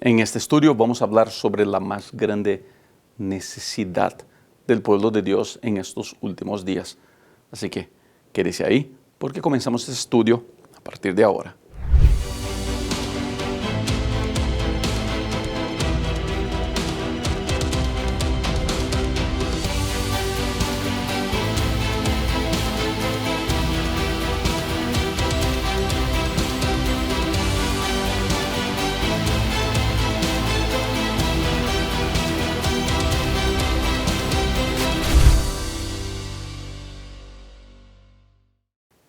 En este estudio vamos a hablar sobre la más grande necesidad del pueblo de Dios en estos últimos días. Así que quédese ahí porque comenzamos este estudio a partir de ahora.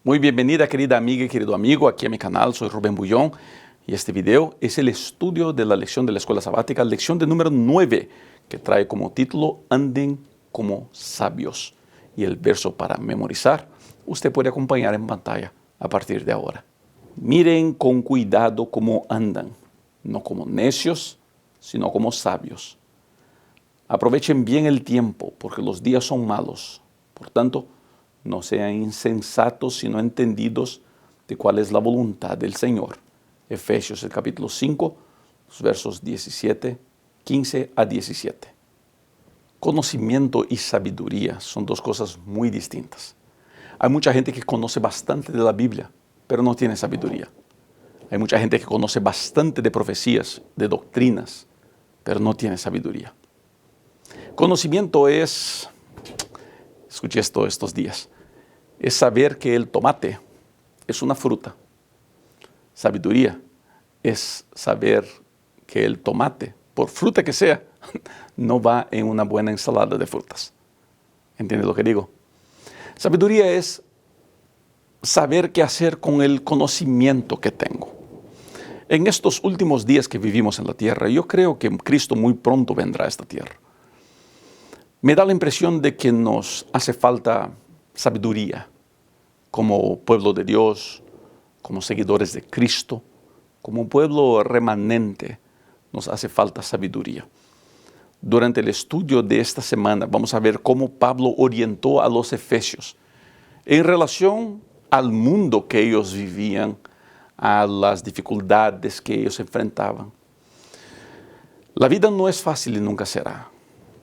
Muy bienvenida, querida amiga y querido amigo, aquí a mi canal. Soy Rubén Bullón y este video es el estudio de la lección de la escuela sabática, lección de número 9, que trae como título Anden como sabios. Y el verso para memorizar usted puede acompañar en pantalla a partir de ahora. Miren con cuidado cómo andan, no como necios, sino como sabios. Aprovechen bien el tiempo, porque los días son malos. Por tanto, no sean insensatos, sino entendidos de cuál es la voluntad del Señor. Efesios, el capítulo 5, los versos 15 a 17. Conocimiento y sabiduría son dos cosas muy distintas. Hay mucha gente que conoce bastante de la Biblia, pero no tiene sabiduría. Hay mucha gente que conoce bastante de profecías, de doctrinas, pero no tiene sabiduría. Conocimiento es... Escuché esto estos días. Es saber que el tomate es una fruta. Sabiduría es saber que el tomate, por fruta que sea, no va en una buena ensalada de frutas. ¿Entiendes lo que digo? Sabiduría es saber qué hacer con el conocimiento que tengo. En estos últimos días que vivimos en la tierra, yo creo que Cristo muy pronto vendrá a esta tierra. Me da la impresión de que nos hace falta sabiduría como pueblo de Dios, como seguidores de Cristo, como pueblo remanente, nos hace falta sabiduría. Durante el estudio de esta semana vamos a ver cómo Pablo orientó a los efesios en relación al mundo que ellos vivían, a las dificultades que ellos enfrentaban. La vida no es fácil y nunca será.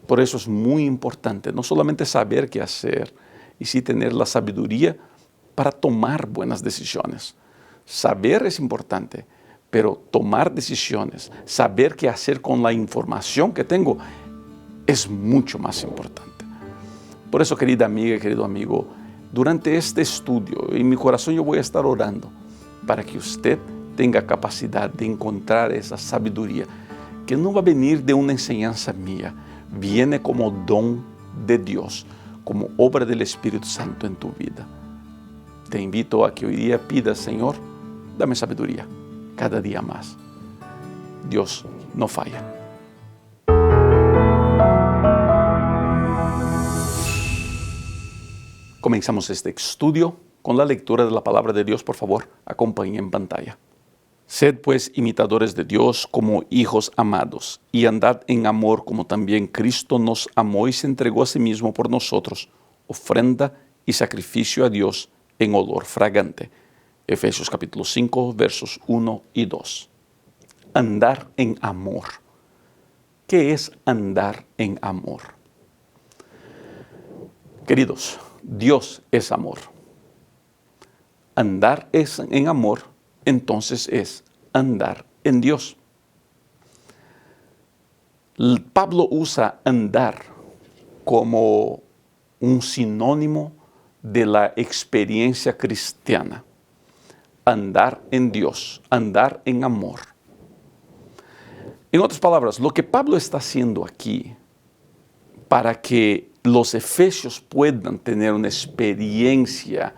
Por eso es muy importante no solamente saber qué hacer, y sí tener la sabiduría para tomar buenas decisiones. Saber es importante, pero tomar decisiones, saber qué hacer con la información que tengo, es mucho más importante. Por eso, querida amiga y querido amigo, durante este estudio, en mi corazón yo voy a estar orando para que usted tenga capacidad de encontrar esa sabiduría, que no va a venir de una enseñanza mía, viene como don de Dios, como obra del Espíritu Santo en tu vida. Te invito a que hoy día pidas, Señor, dame sabiduría cada día más. Dios no falla. Comenzamos este estudio con la lectura de la palabra de Dios. Por favor, acompañe en pantalla. Sed pues imitadores de Dios como hijos amados, y andad en amor como también Cristo nos amó y se entregó a sí mismo por nosotros, ofrenda y sacrificio a Dios en olor fragante. Efesios capítulo 5, versos 1 y 2. Andar en amor. ¿Qué es andar en amor? Queridos, Dios es amor. Andar en amor, entonces es andar en Dios. Pablo usa andar como un sinónimo de la experiencia cristiana. Andar en Dios, andar en amor. En otras palabras, lo que Pablo está haciendo aquí para que los efesios puedan tener una experiencia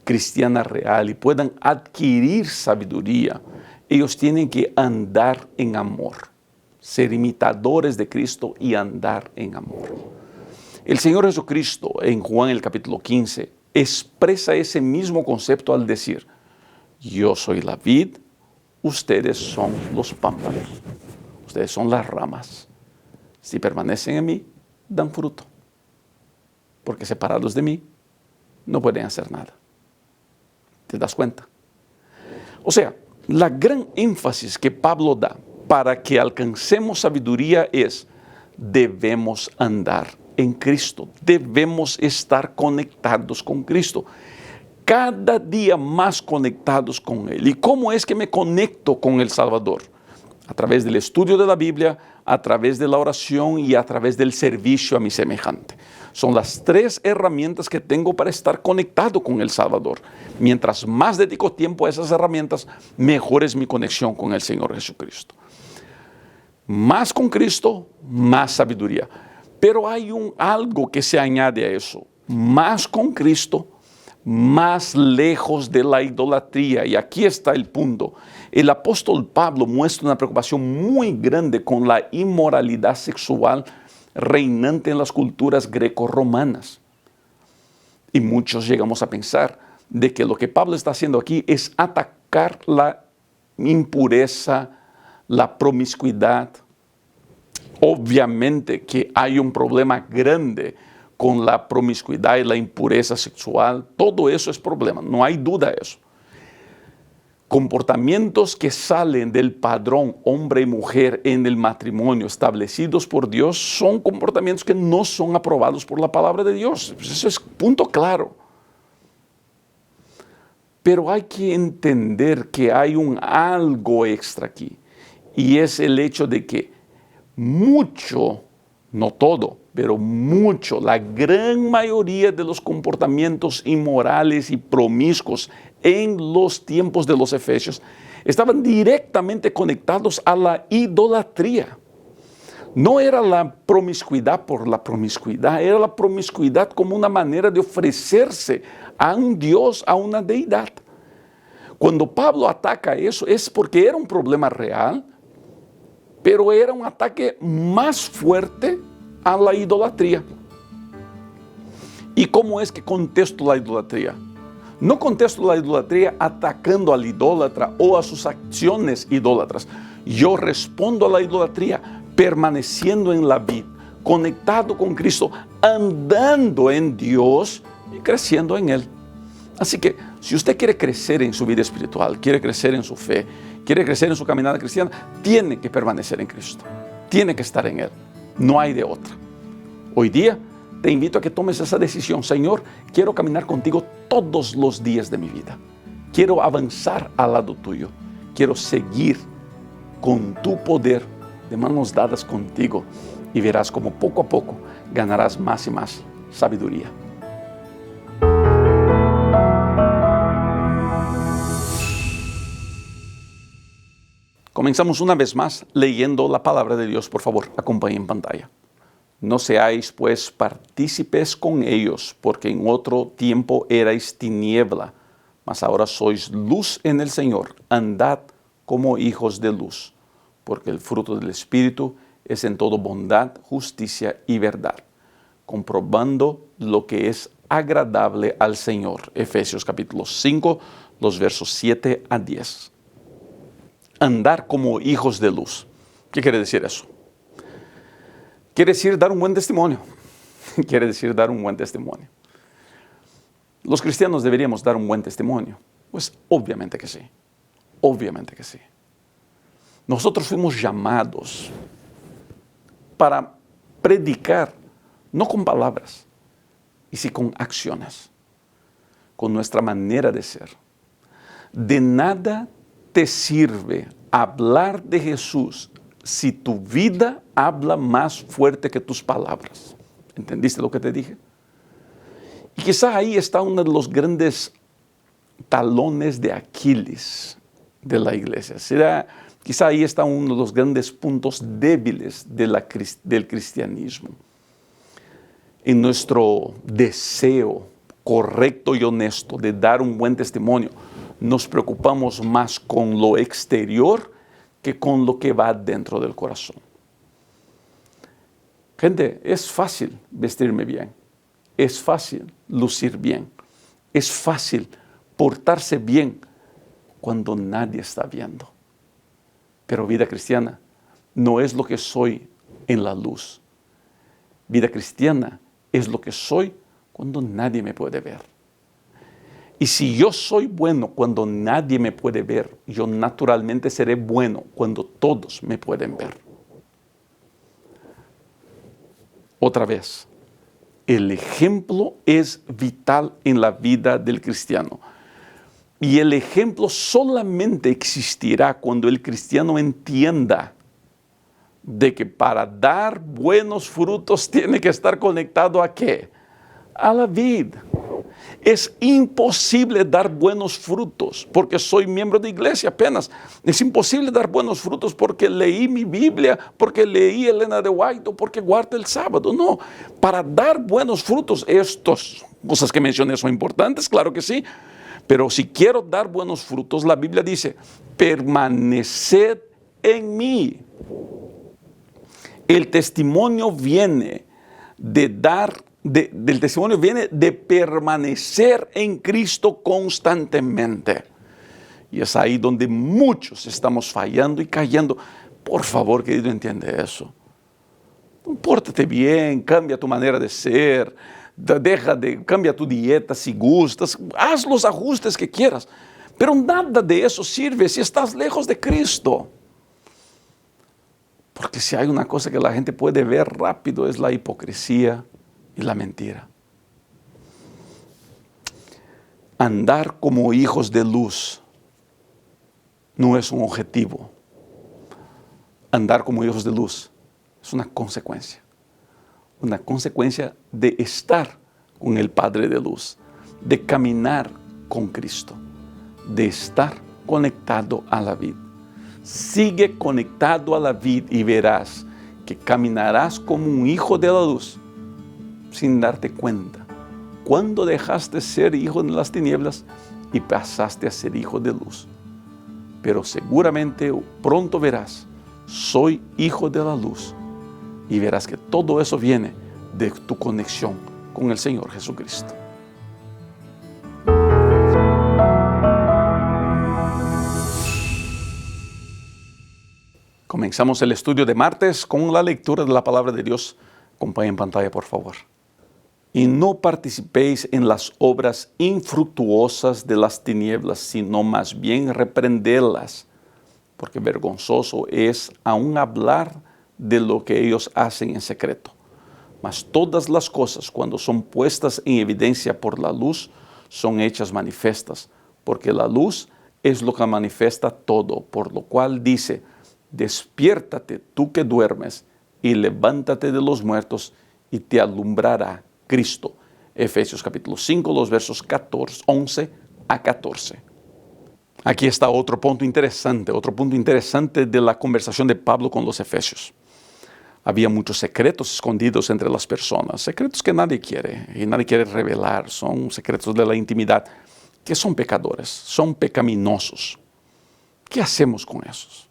cristiana real y puedan adquirir sabiduría, ellos tienen que andar en amor, ser imitadores de Cristo y andar en amor. El Señor Jesucristo en Juan el capítulo 15 expresa ese mismo concepto al decir: yo soy la vid, ustedes son los pámpanos, ustedes son las ramas. Si permanecen en mí, dan fruto, porque separados de mí no pueden hacer nada. ¿Te das cuenta? O sea, la gran énfasis que Pablo da para que alcancemos sabiduría es, debemos andar en Cristo, debemos estar conectados con Cristo, cada día más conectados con Él. ¿Y cómo es que me conecto con el Salvador? A través del estudio de la Biblia, a través de la oración y a través del servicio a mi semejante. Son las tres herramientas que tengo para estar conectado con el Salvador. Mientras más dedico tiempo a esas herramientas, mejor es mi conexión con el Señor Jesucristo. Más con Cristo, más sabiduría. Pero hay algo que se añade a eso. Más con Cristo, más lejos de la idolatría. Y aquí está el punto. El apóstol Pablo muestra una preocupación muy grande con la inmoralidad sexual reinante en las culturas greco-romanas. Y muchos llegamos a pensar de que lo que Pablo está haciendo aquí es atacar la impureza, la promiscuidad. Obviamente que hay un problema grande con la promiscuidad y la impureza sexual. Todo eso es problema, no hay duda de eso. Comportamientos que salen del padrón hombre y mujer en el matrimonio establecidos por Dios son comportamientos que no son aprobados por la palabra de Dios. Eso es punto claro. Pero hay que entender que hay algo extra aquí. Y es el hecho de que mucho, no todo, pero mucho, la gran mayoría de los comportamientos inmorales y promiscuos en los tiempos de los efesios estaban directamente conectados a la idolatría. No era la promiscuidad por la promiscuidad, era la promiscuidad como una manera de ofrecerse a un Dios, a una deidad. Cuando Pablo ataca eso es porque era un problema real, pero era un ataque más fuerte a la idolatría. ¿Y cómo es que contesto la idolatría? No contesto la idolatría atacando al idólatra o a sus acciones idólatras. Yo respondo a la idolatría permaneciendo en la vid, conectado con Cristo, andando en Dios y creciendo en Él. Así que si usted quiere crecer en su vida espiritual, quiere crecer en su fe, quiere crecer en su caminada cristiana, tiene que permanecer en Cristo, tiene que estar en Él. No hay de otra. Hoy día te invito a que tomes esa decisión. Señor, quiero caminar contigo todos los días de mi vida. Quiero avanzar al lado tuyo. Quiero seguir con tu poder de manos dadas contigo y verás como poco a poco ganarás más y más sabiduría. Comenzamos una vez más leyendo la palabra de Dios. Por favor, acompañe en pantalla. No seáis pues partícipes con ellos, porque en otro tiempo erais tiniebla, mas ahora sois luz en el Señor. Andad como hijos de luz, porque el fruto del Espíritu es en todo bondad, justicia y verdad, comprobando lo que es agradable al Señor. Efesios capítulo 5, los versos 7 a 10. Andar como hijos de luz. ¿Qué quiere decir eso? Quiere decir dar un buen testimonio. Quiere decir dar un buen testimonio. ¿Los cristianos deberíamos dar un buen testimonio? Pues obviamente que sí. Obviamente que sí. Nosotros fuimos llamados para predicar, no con palabras, y sí con acciones, con nuestra manera de ser. De nada te sirve hablar de Jesús si tu vida habla más fuerte que tus palabras. ¿Entendiste lo que te dije? Y quizá ahí está uno de los grandes talones de Aquiles de la iglesia. Quizá ahí está uno de los grandes puntos débiles del cristianismo. En nuestro deseo correcto y honesto de dar un buen testimonio, nos preocupamos más con lo exterior que con lo que va dentro del corazón. Gente, es fácil vestirme bien, es fácil lucir bien, es fácil portarse bien cuando nadie está viendo. Pero vida cristiana no es lo que soy en la luz. Vida cristiana es lo que soy cuando nadie me puede ver. Y si yo soy bueno cuando nadie me puede ver, yo naturalmente seré bueno cuando todos me pueden ver. Otra vez, el ejemplo es vital en la vida del cristiano. Y el ejemplo solamente existirá cuando el cristiano entienda de que para dar buenos frutos tiene que estar conectado ¿a qué? A la vid. Es imposible dar buenos frutos porque soy miembro de iglesia apenas. Es imposible dar buenos frutos porque leí mi Biblia, porque leí Elena de White o porque guardo el sábado. No, para dar buenos frutos, estas cosas que mencioné son importantes, claro que sí. Pero si quiero dar buenos frutos, la Biblia dice, permaneced en mí. El testimonio viene del testimonio viene de permanecer en Cristo constantemente. Y es ahí donde muchos estamos fallando y cayendo. Por favor, querido, entiende eso. Pórtate bien, cambia tu manera de ser, cambia tu dieta si gustas, haz los ajustes que quieras. Pero nada de eso sirve si estás lejos de Cristo. Porque si hay una cosa que la gente puede ver rápido es la hipocresía y la mentira. Andar como hijos de luz no es un objetivo. Andar como hijos de luz es una consecuencia de estar con el Padre de luz, de caminar con Cristo, de estar conectado a la vid. Sigue conectado a la vid y verás que caminarás como un hijo de la luz sin darte cuenta. Cuando dejaste de ser hijo de las tinieblas y pasaste a ser hijo de luz. Pero seguramente pronto verás, soy hijo de la luz. Y verás que todo eso viene de tu conexión con el Señor Jesucristo. Comenzamos el estudio de martes con la lectura de la palabra de Dios. Acompaña en pantalla, por favor. Y no participéis en las obras infructuosas de las tinieblas, sino más bien reprenderlas, porque vergonzoso es aún hablar de lo que ellos hacen en secreto. Mas todas las cosas, cuando son puestas en evidencia por la luz, son hechas manifiestas, porque la luz es lo que manifiesta todo, por lo cual dice, despiértate tú que duermes, y levántate de los muertos, y te alumbrará Cristo. Efesios capítulo 5, los versos 11 a 14. Aquí está otro punto interesante de la conversación de Pablo con los efesios. Había muchos secretos escondidos entre las personas, secretos que nadie quiere y nadie quiere revelar, son secretos de la intimidad que son pecadores, son pecaminosos. ¿Qué hacemos con esos?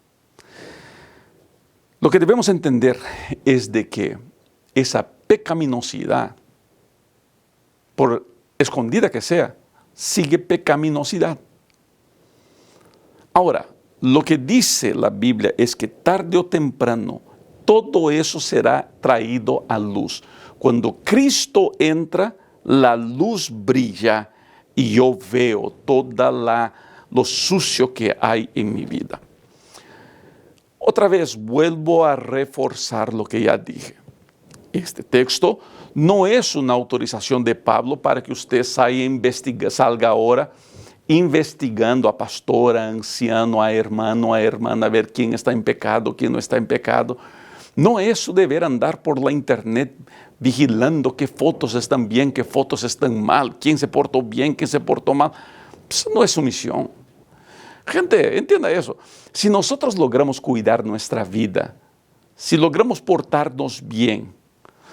Lo que debemos entender es de que esa pecaminosidad, por escondida que sea, sigue pecaminosidad. Ahora, lo que dice la Biblia es que tarde o temprano todo eso será traído a luz. Cuando Cristo entra, la luz brilla y yo veo lo sucio que hay en mi vida. Otra vez vuelvo a reforzar lo que ya dije. Este texto no es una autorización de Pablo para que usted salga ahora investigando a pastora, a anciano, a hermano, a hermana, a ver quién está en pecado, quién no está en pecado. No es su deber andar por la internet vigilando qué fotos están bien, qué fotos están mal, quién se portó bien, quién se portó mal. Pues no es su misión. Gente, entienda eso. Si nosotros logramos cuidar nuestra vida, si logramos portarnos bien,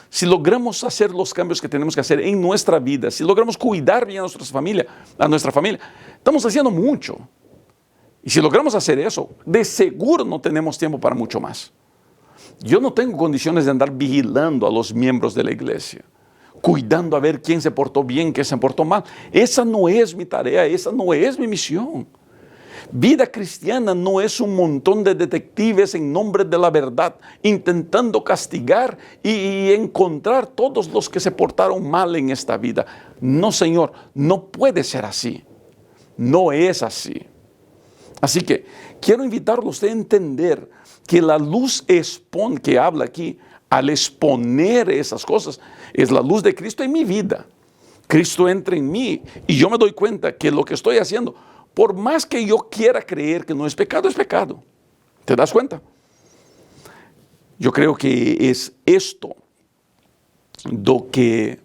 si logramos hacer los cambios que tenemos que hacer en nuestra vida, si logramos cuidar bien a nuestra familia, estamos haciendo mucho. Y si logramos hacer eso, de seguro no tenemos tiempo para mucho más. Yo no tengo condiciones de andar vigilando a los miembros de la iglesia, cuidando a ver quién se portó bien, quién se portó mal. Esa no es mi tarea, esa no es mi misión. Vida cristiana no es un montón de detectives en nombre de la verdad, intentando castigar y encontrar todos los que se portaron mal en esta vida. No, Señor, no puede ser así. No es así. Así que quiero invitarlo a usted a entender que la luz que habla aquí, al exponer esas cosas, es la luz de Cristo en mi vida. Cristo entra en mí y yo me doy cuenta que lo que estoy haciendo, por más que yo quiera creer que no es pecado, es pecado. ¿Te das cuenta? Yo creo que es esto lo que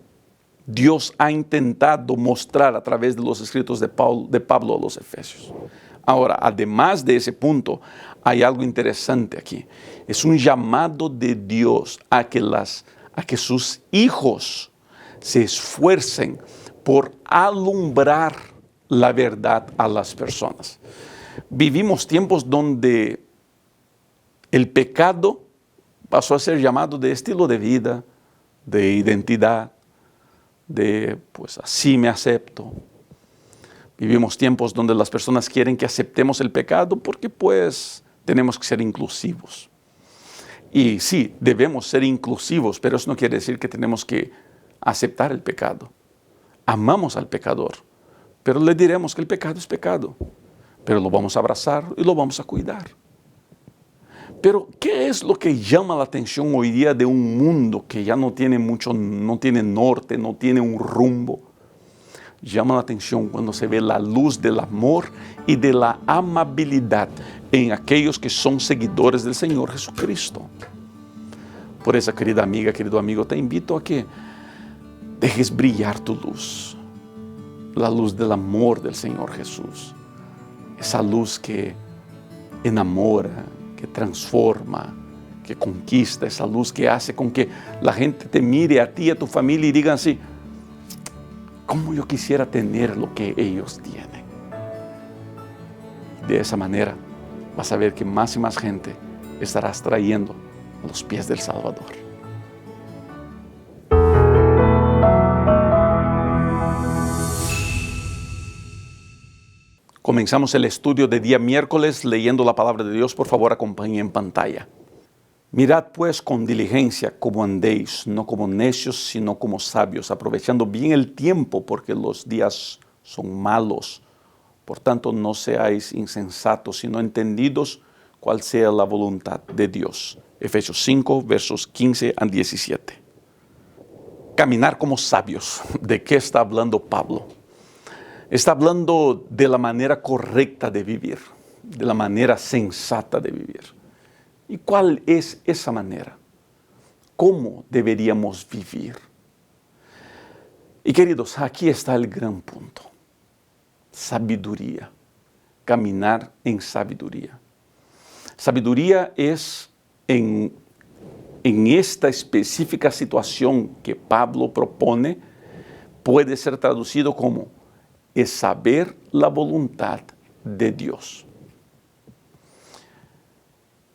Dios ha intentado mostrar a través de los escritos de Pablo a los Efesios. Ahora, además de ese punto, hay algo interesante aquí. Es un llamado de Dios a que sus hijos se esfuercen por alumbrar la verdad a las personas. Vivimos tiempos donde el pecado pasó a ser llamado de estilo de vida, de identidad, de pues así me acepto. Vivimos tiempos donde las personas quieren que aceptemos el pecado porque pues tenemos que ser inclusivos. Y sí, debemos ser inclusivos, pero eso no quiere decir que tenemos que aceptar el pecado. Amamos al pecador, pero le diremos que el pecado es pecado, pero lo vamos a abrazar y lo vamos a cuidar. Pero, ¿qué es lo que llama la atención hoy día de un mundo que ya no tiene no tiene norte, no tiene un rumbo? Llama la atención cuando se ve la luz del amor y de la amabilidad en aquellos que son seguidores del Señor Jesucristo. Por eso, querida amiga, querido amigo, te invito a que dejes brillar tu luz, la luz del amor del Señor Jesús, esa luz que enamora, que transforma, que conquista, esa luz que hace con que la gente te mire a ti, a tu familia y digan así: ¿cómo yo quisiera tener lo que ellos tienen? De esa manera vas a ver que más y más gente estarás trayendo a los pies del Salvador. Comenzamos el estudio de día miércoles leyendo la palabra de Dios. Por favor, acompañe en pantalla. Mirad pues con diligencia cómo andéis, no como necios, sino como sabios, aprovechando bien el tiempo, porque los días son malos. Por tanto, no seáis insensatos, sino entendidos cuál sea la voluntad de Dios. Efesios 5, versos 15 a 17. Caminar como sabios. ¿De qué está hablando Pablo? Está hablando de la manera correcta de vivir, de la manera sensata de vivir. ¿Y cuál es esa manera? ¿Cómo deberíamos vivir? Y queridos, aquí está el gran punto. Sabiduría. Caminar en sabiduría. Sabiduría es en esta específica situación que Pablo propone, puede ser traducido como es saber la voluntad de Dios.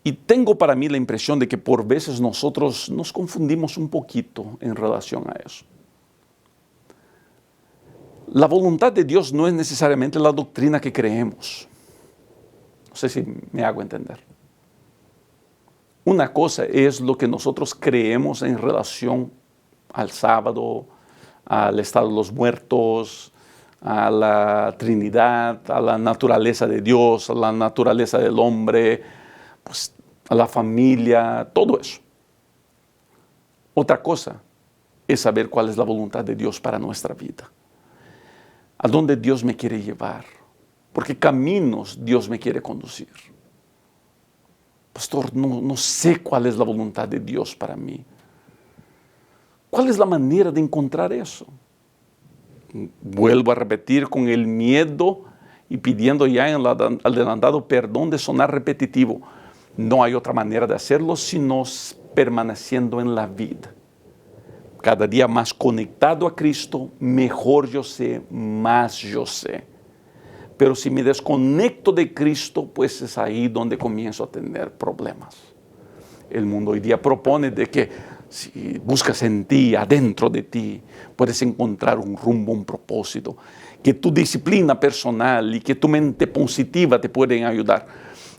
Y tengo para mí la impresión de que por veces nosotros nos confundimos un poquito en relación a eso. La voluntad de Dios no es necesariamente la doctrina que creemos. No sé si me hago entender. Una cosa es lo que nosotros creemos en relación al sábado, al estado de los muertos, a la Trinidad, a la naturaleza de Dios, a la naturaleza del hombre, pues, a la familia, todo eso. Otra cosa es saber cuál es la voluntad de Dios para nuestra vida. A dónde Dios me quiere llevar, por qué caminos Dios me quiere conducir. Pastor, no sé cuál es la voluntad de Dios para mí. ¿Cuál es la manera de encontrar eso? Vuelvo a repetir, con el miedo y pidiendo ya en el adelantado perdón de sonar repetitivo. No hay otra manera de hacerlo sino permaneciendo en la vida. Cada día más conectado a Cristo, mejor yo sé, más yo sé. Pero si me desconecto de Cristo, pues es ahí donde comienzo a tener problemas. El mundo hoy día propone de que si buscas en ti, adentro de ti, puedes encontrar un rumbo, un propósito, que tu disciplina personal y que tu mente positiva te pueden ayudar.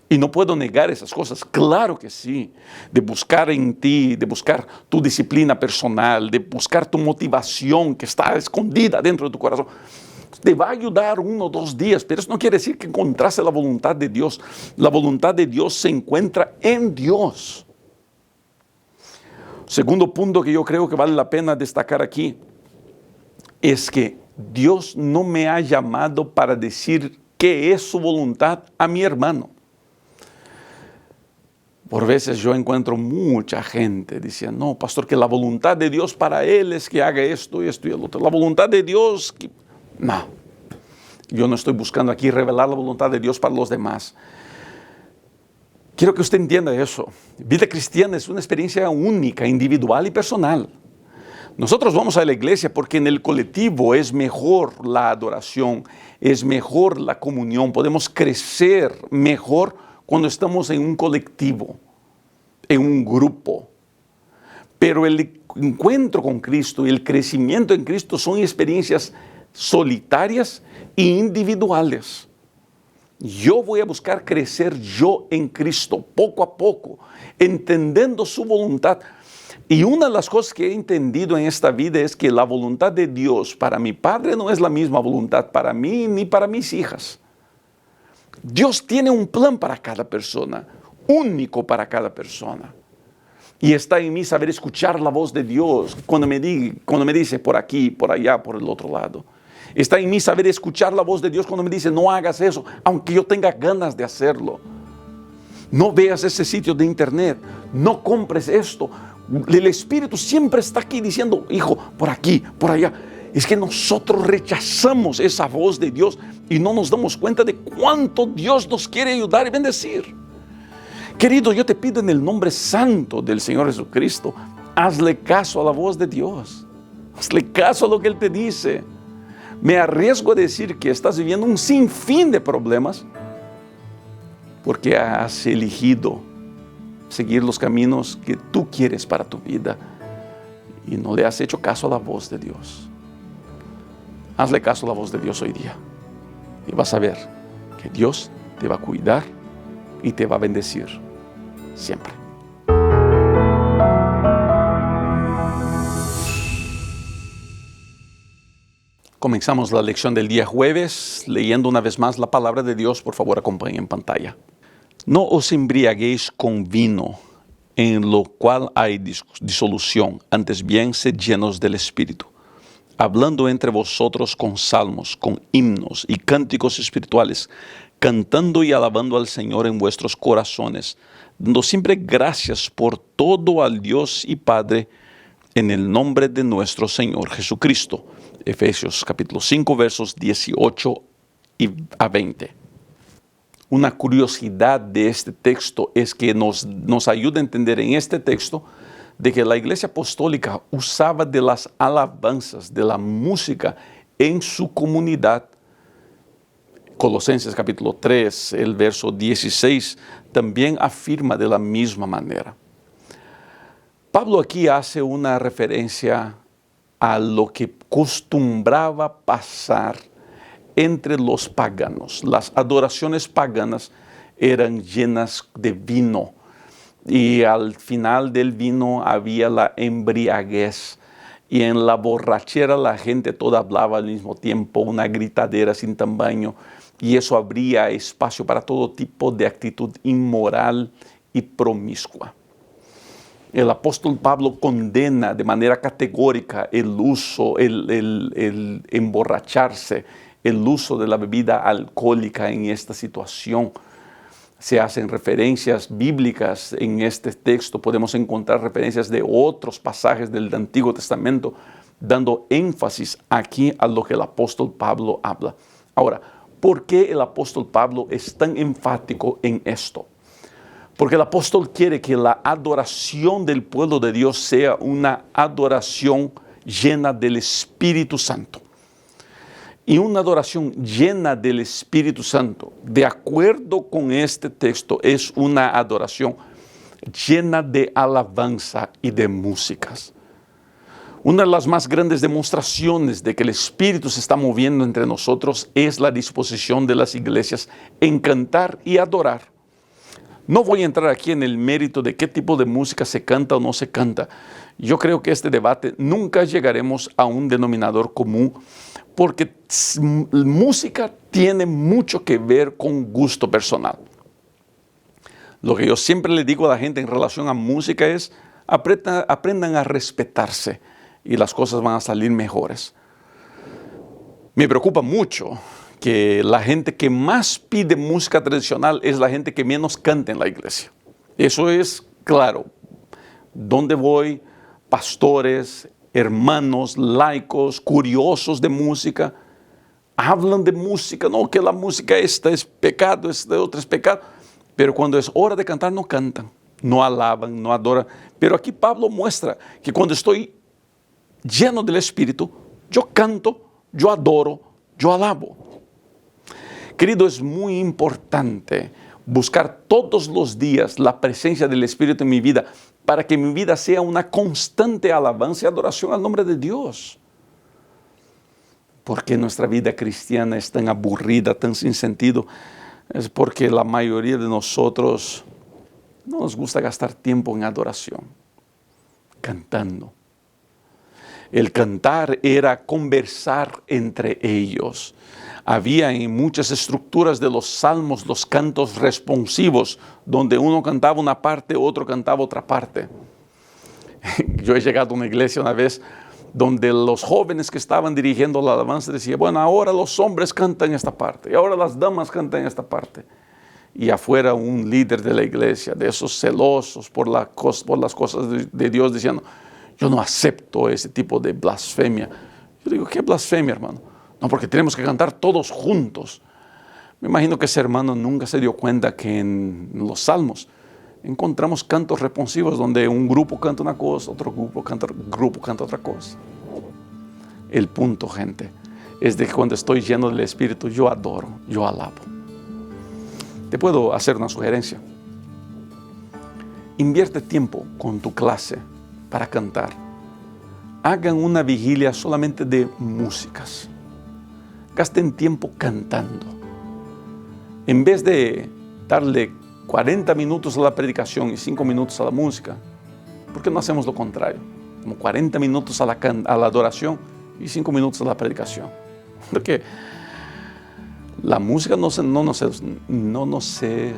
Y no puedo negar esas cosas, claro que sí, de buscar en ti, de buscar tu disciplina personal, de buscar tu motivación que está escondida dentro de tu corazón. Te va a ayudar 1 o 2 días, pero eso no quiere decir que encontraste la voluntad de Dios. La voluntad de Dios se encuentra en Dios. Segundo punto que yo creo que vale la pena destacar aquí es que Dios no me ha llamado para decir qué es su voluntad a mi hermano. Por veces yo encuentro mucha gente diciendo, no, pastor, que la voluntad de Dios para él es que haga esto y esto y el otro. La voluntad de Dios, no. Yo no estoy buscando aquí revelar la voluntad de Dios para los demás. Quiero que usted entienda eso. Vida cristiana es una experiencia única, individual y personal. Nosotros vamos a la iglesia porque en el colectivo es mejor la adoración, es mejor la comunión, podemos crecer mejor cuando estamos en un colectivo, en un grupo. Pero el encuentro con Cristo y el crecimiento en Cristo son experiencias solitarias e individuales. Yo voy a buscar crecer yo en Cristo, poco a poco, entendiendo su voluntad. Y una de las cosas que he entendido en esta vida es que la voluntad de Dios para mi padre no es la misma voluntad para mí ni para mis hijas. Dios tiene un plan para cada persona, único para cada persona. Y está en mí saber escuchar la voz de Dios cuando me dice por aquí, por allá, por el otro lado. Está en mí saber escuchar la voz de Dios cuando me dice no hagas eso, aunque yo tenga ganas de hacerlo. No veas ese sitio de internet, no compres esto. El Espíritu siempre está aquí diciendo, hijo, por aquí, por allá. Es que nosotros rechazamos esa voz de Dios y no nos damos cuenta de cuánto Dios nos quiere ayudar y bendecir. Querido, yo te pido en el nombre santo del Señor Jesucristo, hazle caso a la voz de Dios. Hazle caso a lo que Él te dice. Me arriesgo a decir que estás viviendo un sinfín de problemas porque has elegido seguir los caminos que tú quieres para tu vida y no le has hecho caso a la voz de Dios. Hazle caso a la voz de Dios hoy día y vas a ver que Dios te va a cuidar y te va a bendecir siempre. Comenzamos la lección del día jueves leyendo una vez más la palabra de Dios. Por favor, acompañen en pantalla. No os embriaguéis con vino, en lo cual hay disolución, antes bien sed llenos del Espíritu, hablando entre vosotros con salmos, con himnos y cánticos espirituales, cantando y alabando al Señor en vuestros corazones, dando siempre gracias por todo al Dios y Padre, en el nombre de nuestro Señor Jesucristo. Efesios capítulo 5, versos 18 a 20. Una curiosidad de este texto es que nos ayuda a entender en este texto de que la Iglesia Apostólica usaba de las alabanzas, de la música en su comunidad. Colosenses capítulo 3, el verso 16, también afirma de la misma manera. Pablo aquí hace una referencia a lo que acostumbraba pasar entre los paganos. Las adoraciones paganas eran llenas de vino y al final del vino había la embriaguez y en la borrachera la gente toda hablaba al mismo tiempo, una gritadera sin tamaño, y eso abría espacio para todo tipo de actitud inmoral y promiscua. El apóstol Pablo condena de manera categórica el uso, el emborracharse, el uso de la bebida alcohólica en esta situación. Se hacen referencias bíblicas en este texto, podemos encontrar referencias de otros pasajes del Antiguo Testamento, dando énfasis aquí a lo que el apóstol Pablo habla. Ahora, ¿por qué el apóstol Pablo es tan enfático en esto? Porque el apóstol quiere que la adoración del pueblo de Dios sea una adoración llena del Espíritu Santo. Y una adoración llena del Espíritu Santo, de acuerdo con este texto, es una adoración llena de alabanza y de músicas. Una de las más grandes demostraciones de que el Espíritu se está moviendo entre nosotros es la disposición de las iglesias en cantar y adorar. No voy a entrar aquí en el mérito de qué tipo de música se canta o no se canta. Yo creo que este debate nunca llegaremos a un denominador común porque música tiene mucho que ver con gusto personal. Lo que yo siempre le digo a la gente en relación a música es aprendan a respetarse y las cosas van a salir mejores. Me preocupa mucho que la gente que más pide música tradicional es la gente que menos canta en la iglesia. Eso es claro. ¿Dónde voy? Pastores, hermanos, laicos, curiosos de música, hablan de música, no, que la música esta es pecado, esta otra es pecado, pero cuando es hora de cantar no cantan, no alaban, no adoran. Pero aquí Pablo muestra que cuando estoy lleno del Espíritu, yo canto, yo adoro, yo alabo. Querido, es muy importante buscar todos los días la presencia del Espíritu en mi vida para que mi vida sea una constante alabanza y adoración al nombre de Dios. ¿Por qué nuestra vida cristiana es tan aburrida, tan sin sentido? Es porque la mayoría de nosotros no nos gusta gastar tiempo en adoración, cantando. El cantar era conversar entre ellos. Había en muchas estructuras de los salmos los cantos responsivos, donde uno cantaba una parte, otro cantaba otra parte. Yo he llegado a una iglesia una vez donde los jóvenes que estaban dirigiendo la alabanza decían, bueno, ahora los hombres cantan esta parte, y ahora las damas cantan esta parte. Y afuera un líder de la iglesia, de esos celosos por las cosas de Dios, diciendo, yo no acepto ese tipo de blasfemia. Yo digo, ¿qué blasfemia, hermano? No, porque tenemos que cantar todos juntos. Me imagino que ese hermano nunca se dio cuenta que en los salmos encontramos cantos responsivos donde un grupo canta una cosa, otro grupo canta otra cosa. El punto, gente, es de que cuando estoy lleno del Espíritu, yo adoro, yo alabo. Te puedo hacer una sugerencia. Invierte tiempo con tu clase para cantar. Hagan una vigilia solamente de músicas. Gasten tiempo cantando. En vez de darle 40 minutos a la predicación y 5 minutos a la música, ¿por qué no hacemos lo contrario? Como 40 minutos a la adoración y 5 minutos a la predicación. Porque la música no nos se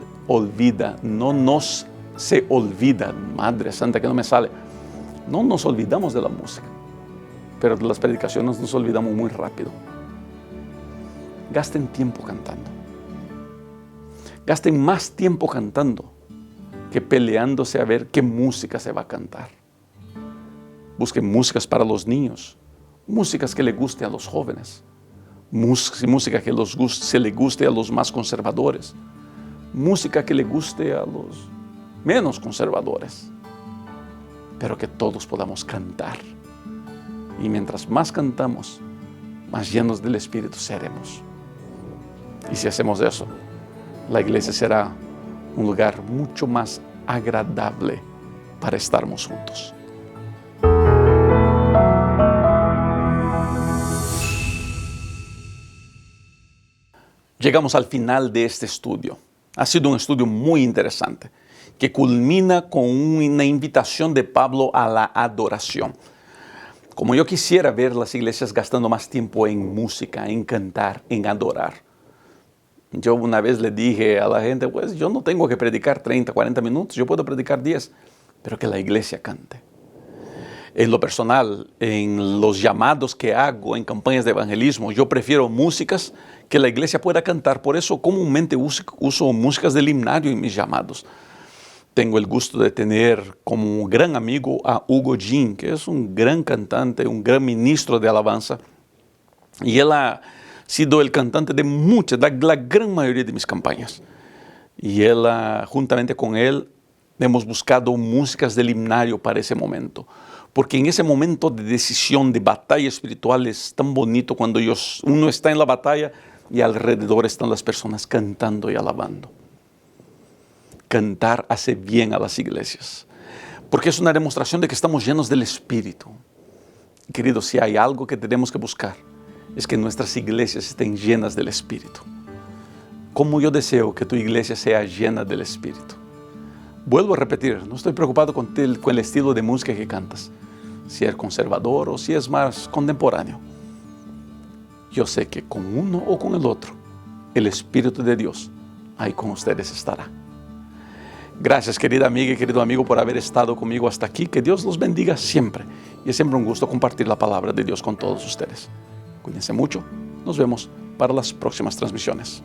olvida, Madre Santa que no me sale. No nos olvidamos de la música, pero de las predicaciones nos olvidamos muy rápido. Gasten tiempo cantando. Gasten más tiempo cantando que peleándose a ver qué música se va a cantar. Busquen músicas para los niños, músicas que le guste a los jóvenes, música que se le guste a los más conservadores, música que le guste a los menos conservadores, pero que todos podamos cantar. Y mientras más cantamos, más llenos del Espíritu seremos. Y si hacemos eso, la iglesia será un lugar mucho más agradable para estarmos juntos. Llegamos al final de este estudio. Ha sido un estudio muy interesante, que culmina con una invitación de Pablo a la adoración. Como yo quisiera ver las iglesias gastando más tiempo en música, en cantar, en adorar. Yo una vez le dije a la gente, pues yo no tengo que predicar 30, 40 minutos, yo puedo predicar 10, pero que la iglesia cante. En lo personal, en los llamados que hago en campañas de evangelismo, yo prefiero músicas que la iglesia pueda cantar. Por eso comúnmente uso músicas del himnario en mis llamados. Tengo el gusto de tener como gran amigo a Hugo Jean, que es un gran cantante, un gran ministro de alabanza. Y él ha sido el cantante de la gran mayoría de mis campañas. Y él, juntamente con él, hemos buscado músicas del himnario para ese momento. Porque en ese momento de decisión, de batalla espiritual, es tan bonito cuando uno está en la batalla y alrededor están las personas cantando y alabando. cantar hace bien a las iglesias, porque es una demostración de que estamos llenos del Espíritu. Queridos, si hay algo que tenemos que buscar, es que nuestras iglesias estén llenas del Espíritu. Como yo deseo que tu iglesia sea llena del Espíritu. Vuelvo a repetir, no estoy preocupado con el estilo de música que cantas, si es conservador o si es más contemporáneo. Yo sé que con uno o con el otro, el Espíritu de Dios ahí con ustedes estará. Gracias, querida amiga y querido amigo, por haber estado conmigo hasta aquí. Que Dios los bendiga siempre. Y es siempre un gusto compartir la palabra de Dios con todos ustedes. Cuídense mucho. Nos vemos para las próximas transmisiones.